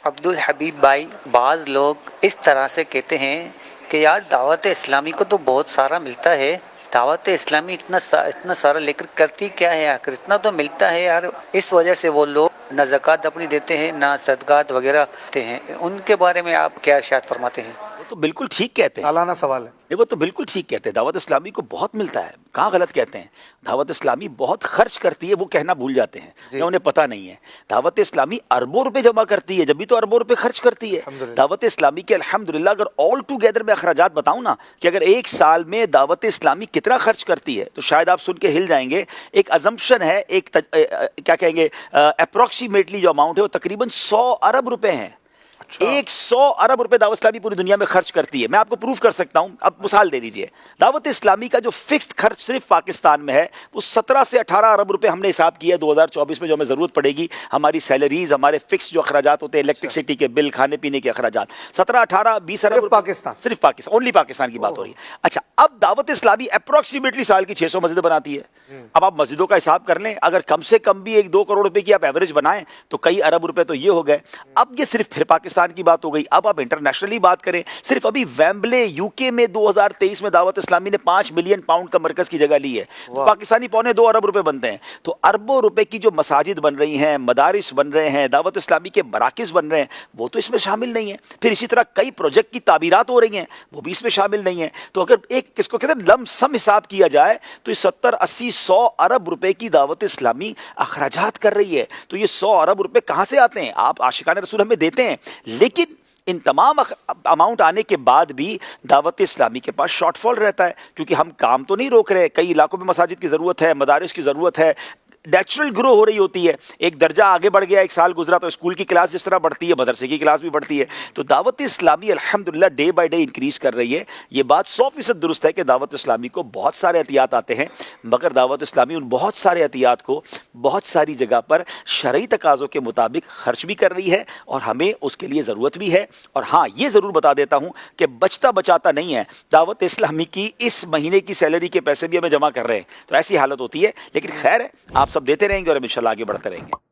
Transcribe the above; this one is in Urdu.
عبد الحبیب بھائی، بعض لوگ اس طرح سے کہتے ہیں کہ یار دعوت اسلامی کو تو بہت سارا ملتا ہے، دعوت اسلامی اتنا سارا لے کر کرتی کیا ہے، آخر اتنا تو ملتا ہے یار، اس وجہ سے وہ لوگ نہ زکوٰۃ اپنی دیتے ہیں نہ صدقات وغیرہ دیتے ہیں۔ ان کے بارے میں آپ کیا ارشاد فرماتے ہیں؟ وہ تو بالکل ٹھیک کہتے ہیں، سالانہ سوال ہے۔ وہ تو بالکل ٹھیک کہتے ہیں، دعوت اسلامی کو بہت ملتا ہے، کہاں غلط کہتے ہیں؟ دعوت اسلامی بہت خرچ کرتی ہے، وہ کہنا بھول جاتے ہیں یا انہیں پتہ نہیں ہے۔ دعوت اسلامی اربوں روپے جمع کرتی ہے، جب بھی تو اربوں روپے خرچ کرتی ہے۔ الحمدللہ۔ دعوت اسلامی کے الحمدللہ اگر آل ٹوگیدر میں اخراجات بتاؤں نا کہ اگر ایک سال میں دعوت اسلامی کتنا خرچ کرتی ہے تو شاید آپ سن کے ہل جائیں گے۔ ایک ازمپشن ہے، ایک کیا کہیں گے، اپروکسیمیٹلی جو اماؤنٹ ہے وہ تقریباً 100 ارب روپے ہیں۔ 100 ارب روپے دعوت اسلامی پوری دنیا میں خرچ کرتی ہے۔ میں آپ کو پروف کر سکتا ہوں، اب مثال دے دیجئے۔ دعوت اسلامی کا جو فکسڈ خرچ صرف پاکستان میں ہے وہ 17 سے 18 ارب روپے ہم نے حساب کیا ہے 2024 میں، جو ہمیں ضرورت پڑے گی ہماری سیلریز، ہمارے فکس جو اخراجات ہوتے ہیں، الیکٹرسٹی کے بل، کھانے پینے کے اخراجات، 17 18 20 ارب روپے صرف پاکستان، اونلی پاکستان کی بات ہو رہی ہے۔ اچھا، اب دعوت اسلامی اپروکسیمیٹلی سال کی 600 مسجدیں بناتی ہے۔ اب آپ مسجدوں کا حساب کر لیں، اگر کم سے کم بھی 1-2 کروڑ روپے کی آپ ایوریج بنائیں تو کئی ارب روپے تو یہ ہو گئے۔ اب یہ صرف پھر پاکستان کی بات ہو گئی، اب آپ انٹرنیشنلی بات کریں، صرف ابھی ویمبلے UK میں 2023 میں دعوت اسلامی نے 5 ملین پاؤنڈ کا مرکز کی جگہ لی ہے، تو پاکستانی 2.25 ارب روپے بنتے ہیں۔ تو اربوں روپے کی جو مساجد بن رہی ہیں، مدارس بن رہے ہیں، دعوت اسلامی کے مراکز بن رہے ہیں، وہ تو اس میں شامل نہیں ہیں۔ پھر اسی طرح کئی پروجیکٹ کی تعمیرات ہو رہی ہیں، وہ بھی اس میں شامل نہیں ہیں۔ تو اگر ایک کس کو کہتے ہیں لم سم حساب کیا جائے تو یہ 70 80 100 ارب روپے کی دعوت اسلامی اخراجات کر رہی ہے۔ تو یہ 100 ارب روپے کہاں سے آتے ہیں؟ آپ عاشقان رسول ہمیں دیتے ہیں، لیکن ان تمام اماؤنٹ آنے کے بعد بھی دعوت اسلامی کے پاس شارٹ فال رہتا ہے، کیونکہ ہم کام تو نہیں روک رہے۔ کئی علاقوں میں مساجد کی ضرورت ہے، مدارس کی ضرورت ہے، نیچرل گرو ہو رہی ہوتی ہے۔ ایک درجہ آگے بڑھ گیا، ایک سال گزرا تو اسکول کی کلاس جس طرح بڑھتی ہے، مدرسے کی کلاس بھی بڑھتی ہے۔ تو دعوت اسلامی الحمدللہ ڈے بائی ڈے انکریز کر رہی ہے۔ یہ بات 100% درست ہے کہ دعوت اسلامی کو بہت سارے احتیاط آتے ہیں، مگر دعوت اسلامی ان بہت سارے احتیاط کو بہت ساری جگہ پر شرعی تقاضوں کے مطابق خرچ بھی کر رہی ہے، اور ہمیں اس کے لیے ضرورت بھی ہے۔ اور ہاں، یہ ضرور بتا دیتا ہوں کہ بچتا بچاتا نہیں ہے، دعوت اسلامی کی اس مہینے کی سیلری کے پیسے بھی ہمیں جمع کر رہے ہیں، تو ایسی حالت ہوتی ہے۔ لیکن خیر ہے، آپ سب دیتے رہیں گے اور ہم انشاءاللہ آگے بڑھتے رہیں گے۔